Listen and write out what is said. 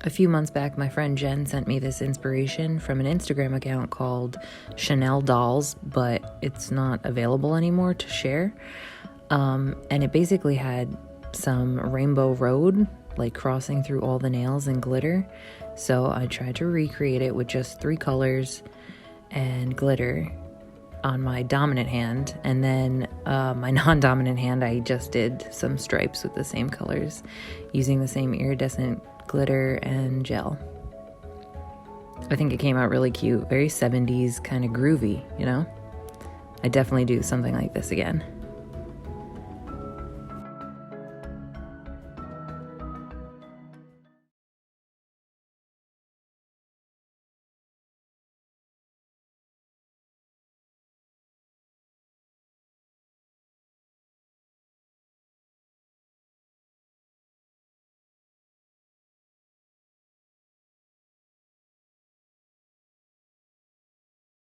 A few months back, my friend Jen sent me this inspiration from an Instagram account called Chanel Dolls, but it's not available anymore to share. And it basically had some rainbow road, like crossing through all the nails and glitter. So I tried to recreate it with just 3 colors and glitter on my dominant hand. And then my non-dominant hand, I just did some stripes with the same colors using the same iridescent glitter and gel. I think it came out really cute, very 70s, kind of groovy, you know? I definitely do something like this again.